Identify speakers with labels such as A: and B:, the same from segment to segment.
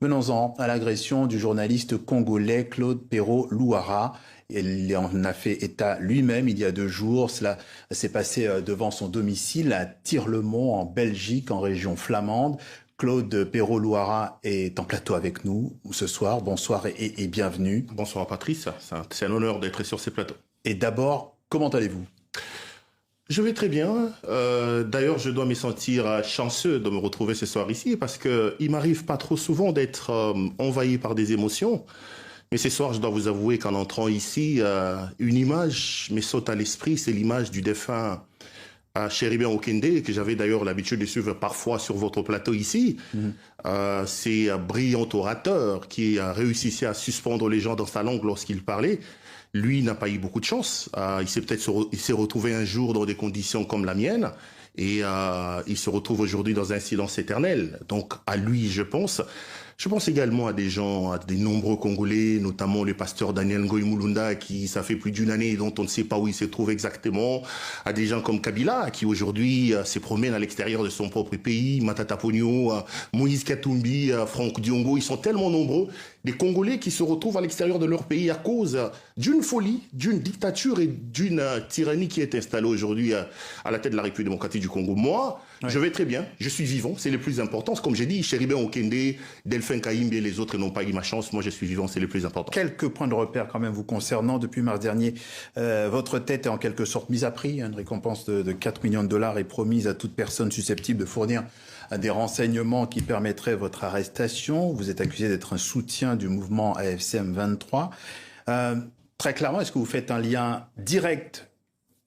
A: Venons-en à l'agression du journaliste congolais Claude Péro-Louara. Il en a fait état lui-même il y a 2 jours. Cela s'est passé devant son domicile à Tirlemont, en Belgique, en région flamande. Claude Péro-Louara est en plateau avec nous ce soir. Bonsoir et bienvenue.
B: Bonsoir Patrice, c'est un honneur d'être sur ces plateaux.
A: Et d'abord, comment allez-vous ?
B: Je vais très bien. D'ailleurs, je dois me sentir chanceux de me retrouver ce soir ici parce que il m'arrive pas trop souvent d'être envahi par des émotions. Mais ce soir, je dois vous avouer qu'en entrant ici, une image me saute à l'esprit. C'est l'image du défunt Chéribin Okende, que j'avais d'ailleurs l'habitude de suivre parfois sur votre plateau ici. C'est un brillant orateur qui a réussi à suspendre les gens dans sa langue lorsqu'il parlait. Lui n'a pas eu beaucoup de chance. Il s'est retrouvé un jour dans des conditions comme la mienne et il se retrouve aujourd'hui dans un silence éternel. Donc à lui, je pense. Je pense également à des gens, à des nombreux Congolais, notamment le pasteur Daniel Ngoï Mulunda, qui, ça fait plus d'1 année, dont on ne sait pas où il se trouve exactement, à des gens comme Kabila, qui aujourd'hui se promènent à l'extérieur de son propre pays, Matata Ponyo, Moïse Katumbi, Franck Diongo, ils sont tellement nombreux, des Congolais qui se retrouvent à l'extérieur de leur pays à cause d'une folie, d'une dictature et d'une tyrannie qui est installée aujourd'hui à la tête de la République démocratique du Congo. Moi, je vais très bien, je suis vivant, c'est le plus important. Comme j'ai dit, Chéribin Okende, Delphin Kaïmbe et les autres n'ont pas eu ma chance. Moi, je suis vivant, c'est le plus important.
A: Quelques points de repère quand même vous concernant. Depuis mars dernier, votre tête est en quelque sorte mise à prix. Une récompense de 4 millions de dollars est promise à toute personne susceptible de fournir des renseignements qui permettraient votre arrestation. Vous êtes accusé d'être un soutien du mouvement AFCM 23. Très clairement, est-ce que vous faites un lien direct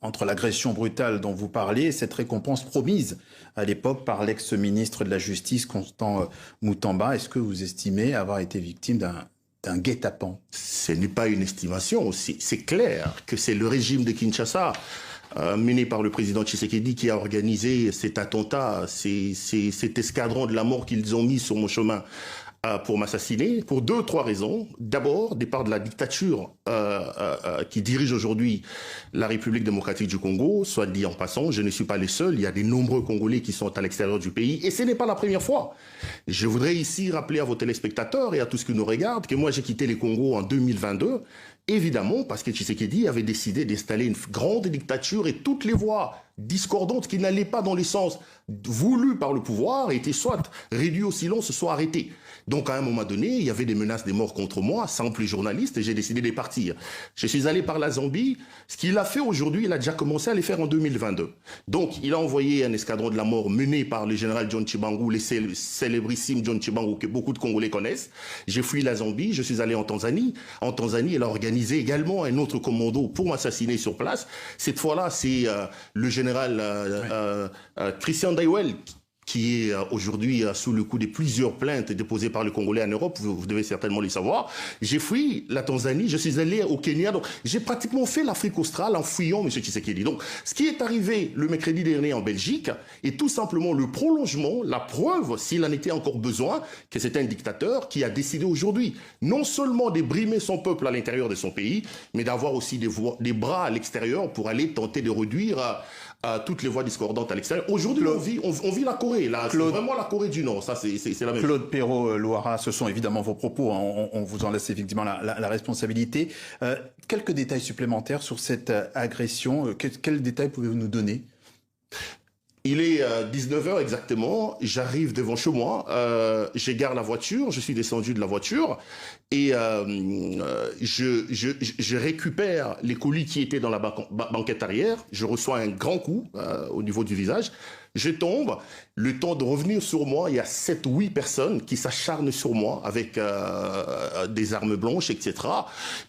A: entre l'agression brutale dont vous parlez et cette récompense promise à l'époque par l'ex-ministre de la Justice, Constant Moutamba? Est-ce que vous estimez avoir été victime d'un guet-apens?
B: Ce n'est pas une estimation, c'est clair que c'est le régime de Kinshasa, mené par le président Tshisekedi, qui a organisé cet attentat, cet escadron de la mort qu'ils ont mis sur mon chemin pour m'assassiner, pour 2-3 raisons. D'abord, départ de la dictature qui dirige aujourd'hui la République démocratique du Congo. Soit dit en passant, je ne suis pas le seul. Il y a des nombreux Congolais qui sont à l'extérieur du pays. Et ce n'est pas la première fois. Je voudrais ici rappeler à vos téléspectateurs et à tous ceux qui nous regardent que moi, j'ai quitté les Congos en 2022. Évidemment, parce que Tshisekedi avait décidé d'installer une grande dictature et toutes les voix discordantes qui n'allaient pas dans le sens voulu par le pouvoir étaient soit réduites au silence, soit arrêtées. Donc à un moment donné, il y avait des menaces de mort contre moi, simple journaliste, et j'ai décidé de partir. Je suis allé par la Zambie. Ce qu'il a fait aujourd'hui, il a déjà commencé à les faire en 2022. Donc il a envoyé un escadron de la mort mené par le général John Chibangu, le célébrissime John Chibangu que beaucoup de Congolais connaissent. J'ai fui la Zambie, je suis allé en Tanzanie. En Tanzanie, il a organisé également un autre commando pour m'assassiner sur place. Cette fois-là, c'est le général Christian Daiwel, qui est aujourd'hui sous le coup de plusieurs plaintes déposées par les Congolais en Europe, vous devez certainement le savoir. J'ai fui la Tanzanie, je suis allé au Kenya, donc j'ai pratiquement fait l'Afrique australe en fuyant M. Tshisekedi. Donc ce qui est arrivé le mercredi dernier en Belgique est tout simplement le prolongement, la preuve, s'il en était encore besoin, que c'est un dictateur qui a décidé aujourd'hui non seulement de brimer son peuple à l'intérieur de son pays, mais d'avoir aussi des bras à l'extérieur pour aller tenter de réduire toutes les voix discordantes à l'extérieur. Aujourd'hui, on vit la Corée, là. C'est vraiment la Corée du Nord. Ça, c'est la même chose.
A: Claude Péro-Louara, ce sont évidemment vos propos. Hein. On vous en laisse effectivement la responsabilité. Quelques détails supplémentaires sur cette agression. Quels détails pouvez-vous nous donner ?
B: Il est 19h exactement, j'arrive devant chez moi, j'égare la voiture, je suis descendu de la voiture et je récupère les colis qui étaient dans la banquette arrière, je reçois un grand coup au niveau du visage, je tombe, le temps de revenir sur moi, il y a 7 ou 8 personnes qui s'acharnent sur moi avec des armes blanches, etc.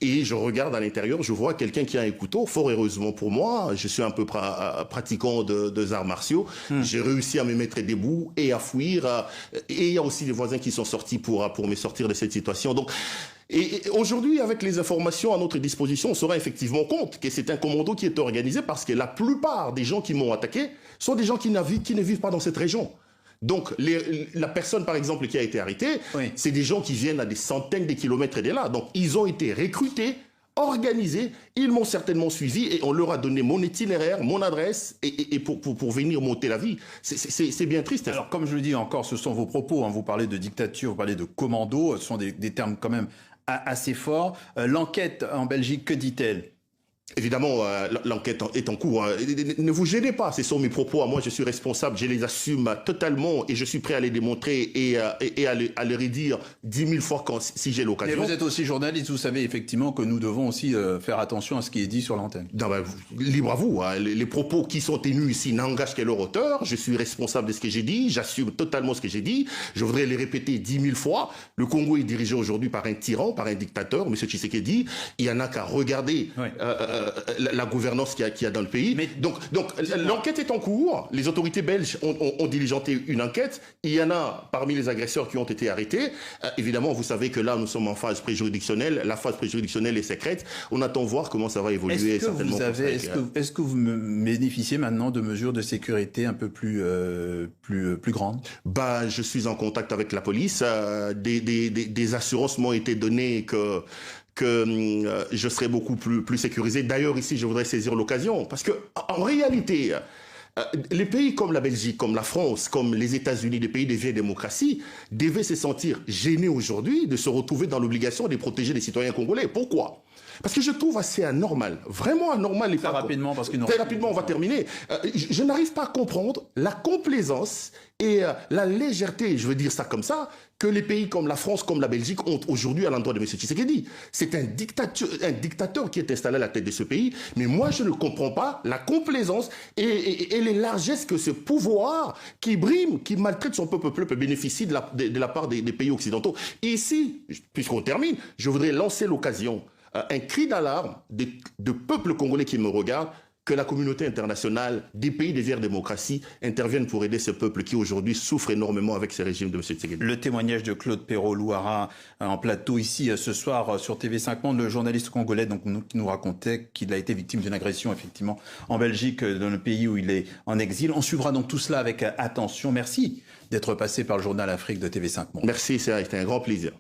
B: Et je regarde à l'intérieur, je vois quelqu'un qui a un couteau, fort heureusement pour moi, je suis un peu pratiquant de arts martiaux, j'ai réussi à me mettre debout et à fuir, et il y a aussi des voisins qui sont sortis pour me sortir de cette situation. Donc, et aujourd'hui, avec les informations à notre disposition, on se rend effectivement compte que c'est un commando qui est organisé parce que la plupart des gens qui m'ont attaqué sont des gens qui ne vivent pas dans cette région. Donc, la personne, par exemple, qui a été arrêtée, c'est des gens qui viennent à des centaines de kilomètres de là. Donc, ils ont été recrutés organisé. Ils m'ont certainement suivi et on leur a donné mon itinéraire, mon adresse et pour venir monter la vie. C'est bien triste.
A: Alors, comme je le dis encore, ce sont vos propos. Hein. Vous parlez de dictature, vous parlez de commando. Ce sont des termes quand même assez forts. L'enquête en Belgique, que dit-elle ?
B: Évidemment, l'enquête est en cours. Ne vous gênez pas, ce sont mes propos à moi, je suis responsable, je les assume totalement et je suis prêt à les démontrer et à les redire 10 000 fois si j'ai l'occasion.
A: Mais vous êtes aussi journaliste, vous savez effectivement que nous devons aussi faire attention à ce qui est dit sur l'antenne.
B: Libre à vous, hein. Les propos qui sont tenus ici n'engagent que leur auteur, je suis responsable de ce que j'ai dit, j'assume totalement ce que j'ai dit, je voudrais les répéter 10 000 fois. Le Congo est dirigé aujourd'hui par un tyran, par un dictateur, M. Tshisekedi, il y en a qu'à regarder... Oui. La gouvernance qu'il y a dans le pays. Mais donc l'enquête est en cours. Les autorités belges ont diligenté une enquête. Il y en a parmi les agresseurs qui ont été arrêtés. Évidemment, vous savez que là, nous sommes en phase préjuridictionnelle. La phase préjuridictionnelle est secrète. On attend voir comment ça va évoluer.
A: Est-ce que vous bénéficiez maintenant de mesures de sécurité un peu plus grandes ?
B: Je suis en contact avec la police. Des assurances m'ont été données que je serai beaucoup plus sécurisé. D'ailleurs, ici, je voudrais saisir l'occasion, parce que en réalité, les pays comme la Belgique, comme la France, comme les États-Unis, des pays des vieilles démocraties, devaient se sentir gênés aujourd'hui de se retrouver dans l'obligation de protéger les citoyens congolais. Pourquoi ? Parce que je trouve assez anormal, vraiment anormal.
A: Très rapidement, parce que
B: très rapidement, on va terminer. Je n'arrive pas à comprendre la complaisance et la légèreté, je veux dire ça comme ça, que les pays comme la France, comme la Belgique ont aujourd'hui à l'endroit de M. Tshisekedi. C'est un dictateur qui est installé à la tête de ce pays, mais moi je ne comprends pas la complaisance et les largesses que ce pouvoir qui brime, qui maltraite son peuple peut bénéficier de la part des pays occidentaux. Et ici, puisqu'on termine, je voudrais lancer l'occasion, un cri d'alarme de peuple congolais qui me regarde, que la communauté internationale, des pays des vieilles démocraties interviennent pour aider ce peuple qui aujourd'hui souffre énormément avec ce régime de M. Tshisekedi.
A: Le témoignage de Claude Perrault-Louara en plateau ici ce soir sur TV5 Monde, le journaliste congolais qui nous racontait qu'il a été victime d'une agression effectivement en Belgique, dans le pays où il est en exil. On suivra donc tout cela avec attention. Merci d'être passé par le journal Afrique de TV5 Monde.
B: Merci, c'était un grand plaisir.